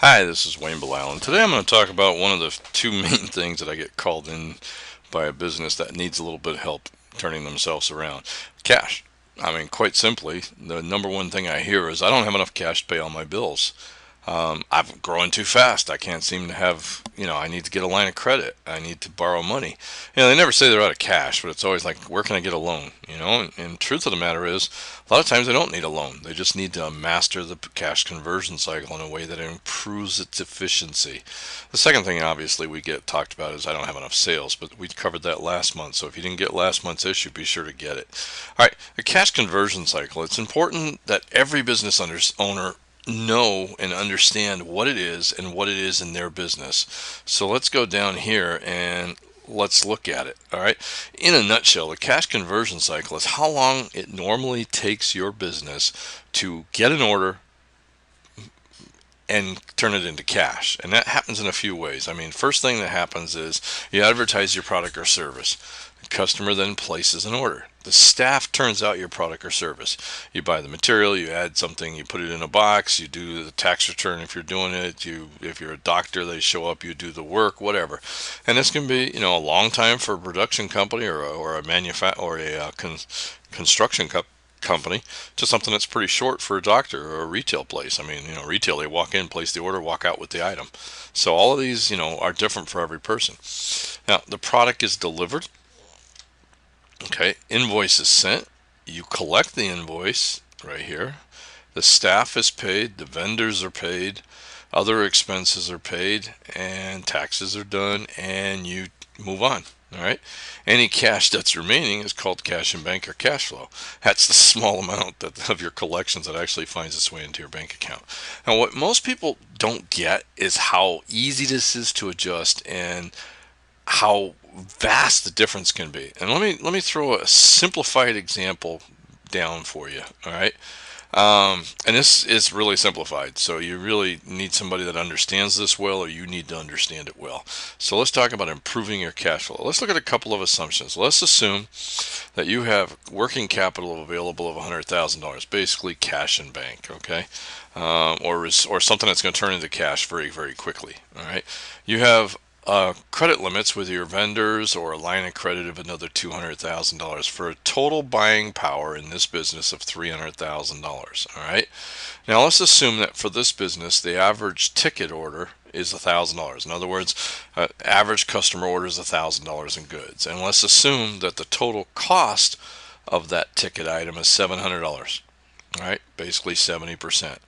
Hi, this is Wayne Bilal, and today I'm going to talk about one of the two main things that I get called in by a business that needs a little bit of help turning themselves around. Cash. I mean, quite simply, the number one thing I hear is I don't have enough cash to pay all my bills. I'm growing too fast. I can't seem to have, I need to get a line of credit. I need to borrow money. They never say they're out of cash, but it's always like, where can I get a loan? And truth of the matter is, a lot of times they don't need a loan. They just need to master the cash conversion cycle in a way that improves its efficiency. The second thing, obviously, we get talked about is I don't have enough sales, but we covered that last month. So if you didn't get last month's issue, be sure to get it. All right, the cash conversion cycle. It's important that every business owner know and understand what it is and what it is in their business. So let's go down here and let's look at it. All right. In a nutshell, the cash conversion cycle is how long it normally takes your business to get an order and turn it into cash. And that happens in a few ways. I mean, first thing that happens is you advertise your product or service. The customer then places an order. The staff turns out your product or service. You buy the material, you add something, you put it in a box, you do the tax return if you're doing it, if you're a doctor, they show up, you do the work, whatever. And this can be, a long time for a production company or a construction company to something that's pretty short for a doctor or a retail place. I mean, retail, they walk in, place the order, walk out with the item. So all of these, are different for every person. Now, the product is delivered. Okay, invoice is sent. You collect the invoice right here. The staff is paid, the vendors are paid, other expenses are paid, and taxes are done, and you move on. All right. Any cash that's remaining is called cash in bank or cash flow. That's the small amount of your collections that actually finds its way into your bank account. Now, what most people don't get is how easy this is to adjust and how vast the difference can be. And let me throw a simplified example down for you. All right. And this is really simplified, so you really need somebody that understands this well, or you need to understand it well. So let's talk about improving your cash flow. Let's look at a couple of assumptions. Let's assume that you have working capital available of $100,000, basically cash in bank, okay, or something that's going to turn into cash very, very quickly. All right, you have credit limits with your vendors or a line of credit of another $200,000 for a total buying power in this business of $300,000. All right. Now let's assume that for this business, the average ticket order is $1,000. In other words, average customer orders $1,000 in goods. And let's assume that the total cost of that ticket item is $700. All right, basically 70%.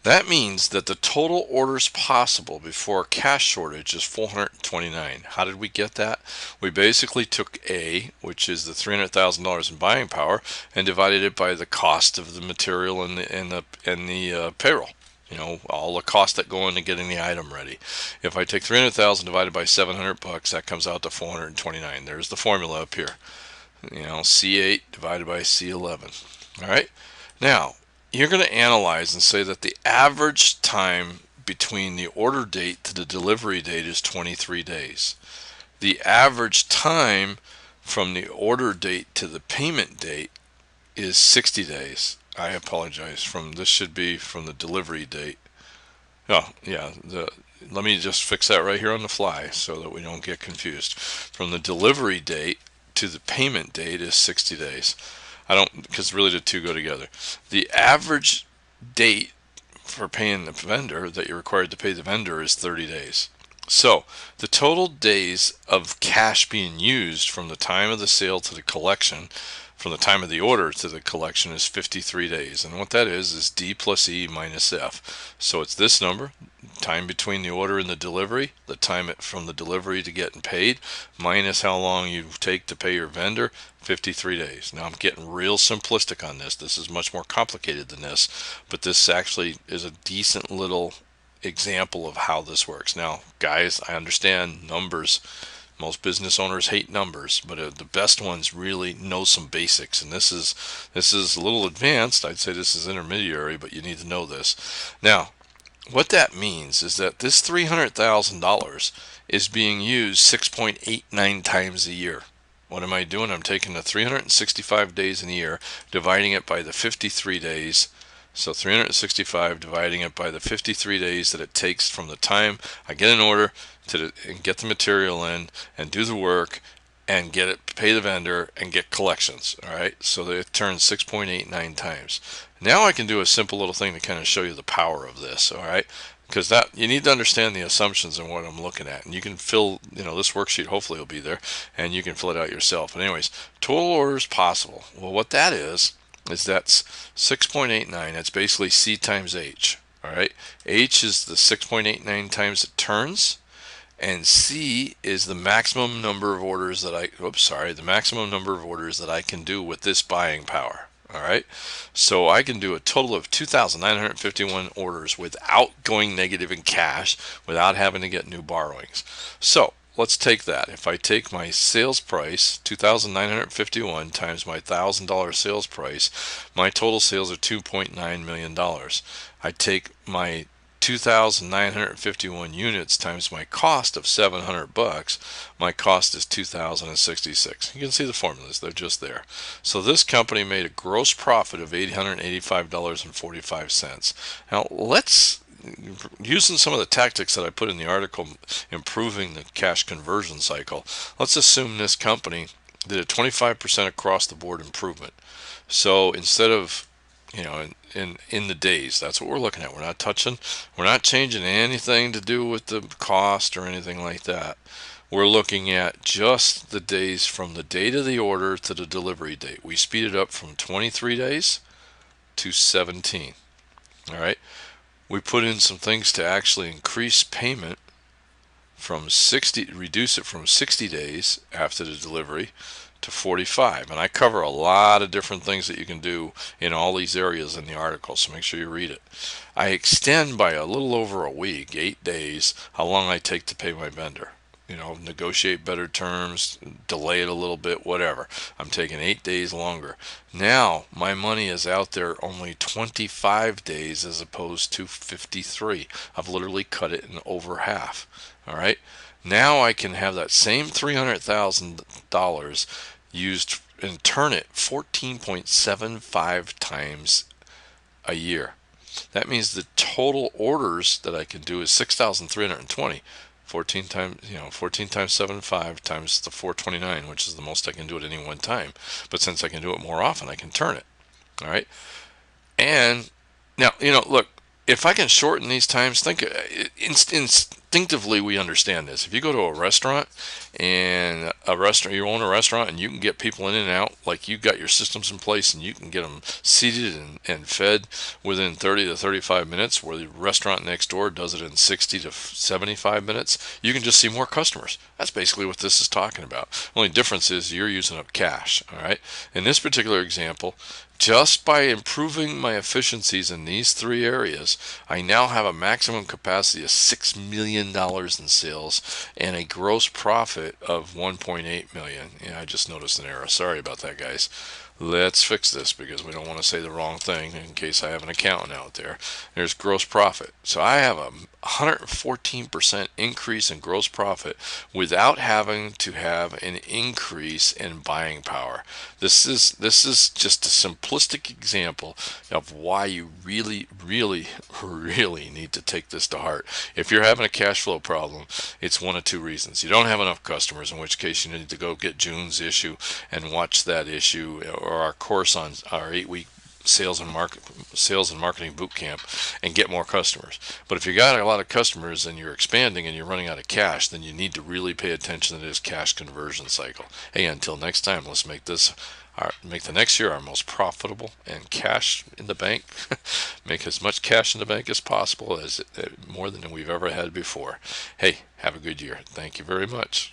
That means that the total orders possible before cash shortage is 429. How did we get that? We basically took A, which is the $300,000 in buying power, and divided it by the cost of the material and the payroll. All the costs that go into getting the item ready. If I take 300,000 divided by 700 bucks, that comes out to 429. There's the formula up here. C8 divided by C11. All right. Now, you're going to analyze and say that the average time between the order date to the delivery date is 23 days. The average time from the order date to the payment date is 60 days. I apologize. This should be from the delivery date. Oh, yeah. Let me just fix that right here on the fly so that we don't get confused. From the delivery date to the payment date is 60 days. I don't, because really the two go together. The average date for paying the vendor that you're required to pay the vendor is 30 days. So the total days of cash being used from the time of the sale to the collection, from the time of the order to the collection, is 53 days. And what that is D plus E minus F. So it's this number, time between the order and the delivery, the time from the delivery to getting paid, minus how long you take to pay your vendor, 53 days. Now I'm getting real simplistic on this. This is much more complicated than this, but this actually is a decent little example of how this works. Now, guys, I understand numbers. Most business owners hate numbers, but the best ones really know some basics. And this is a little advanced. I'd say this is intermediary, but you need to know this. Now, what that means is that this $300,000 is being used 6.89 times a year. What am I doing? I'm taking the 365 days in a year, dividing it by the 53 days, So 365, dividing it by the 53 days that it takes from the time I get an order and get the material in and do the work and get it, pay the vendor and get collections. All right, so that it turns 6.89 times. Now I can do a simple little thing to kind of show you the power of this. All right, because that you need to understand the assumptions and what I'm looking at, and you can fill, this worksheet hopefully will be there, and you can fill it out yourself. But anyways, total orders possible. Well, what that is that's 6.89. That's basically C times H. All right, H is the 6.89 times it turns, and C is the maximum number of orders that the maximum number of orders that I can do with this buying power. All right, so I can do a total of 2,951 orders without going negative in cash, without having to get new borrowings. So let's take that. If I take my sales price, 2,951 times my $1,000 sales price, my total sales are $2.9 million. I take my 2,951 units times my cost of 700 bucks, my cost is 2,066. You can see the formulas, they're just there. So this company made a gross profit of $885.45. Now let's, using some of the tactics that I put in the article, improving the cash conversion cycle, let's assume this company did a 25% across the board improvement. So instead of, in the days, that's what we're looking at. We're not changing anything to do with the cost or anything like that. We're looking at just the days from the date of the order to the delivery date. We speed it up from 23 days to 17. All right. We put in some things to actually increase payment from 60, reduce it from 60 days after the delivery to 45. And I cover a lot of different things that you can do in all these areas in the article, so make sure you read it. I extend by a little over a week, 8 days, how long I take to pay my vendor. Negotiate better terms, delay it a little bit, whatever. I'm taking 8 days longer. Now my money is out there only 25 days as opposed to 53. I've literally cut it in over half. All right. Now I can have that same $300,000 used and turn it 14.75 times a year. That means the total orders that I can do is 6,320. 14 times 75 times the 429, which is the most I can do at any one time. But since I can do it more often, I can turn it. All right. And now, look, if I can shorten these times, think instinctively we understand this. If you go to a restaurant and you own a restaurant and you can get people in and out, like you got your systems in place and you can get them seated and fed within 30 to 35 minutes, where the restaurant next door does it in 60 to 75 minutes, you can just see more customers. That's basically what this is talking about. The only difference is you're using up cash. All right. In this particular example, just by improving my efficiencies in these 3 areas, I now have a maximum capacity of $6 million in sales and a gross profit of $1.8 million. Yeah, I just noticed an error. Sorry about that, guys. Let's fix this because we don't want to say the wrong thing in case I have an accountant out there. There's gross profit. So I have a 114% increase in gross profit without having to have an increase in buying power. This is just a simplistic example of why you really, really, really need to take this to heart. If you're having a cash flow problem, it's one of 2 reasons. You don't have enough customers, in which case you need to go get June's issue and watch that issue, or our course on our 8-week sales and marketing boot camp, and get more customers. But if you got a lot of customers and you're expanding and you're running out of cash, then you need to really pay attention to this cash conversion cycle. Hey, until next time, let's make the next year our most profitable and cash in the bank. Make as much cash in the bank as possible, more than we've ever had before. Hey, have a good year. Thank you very much.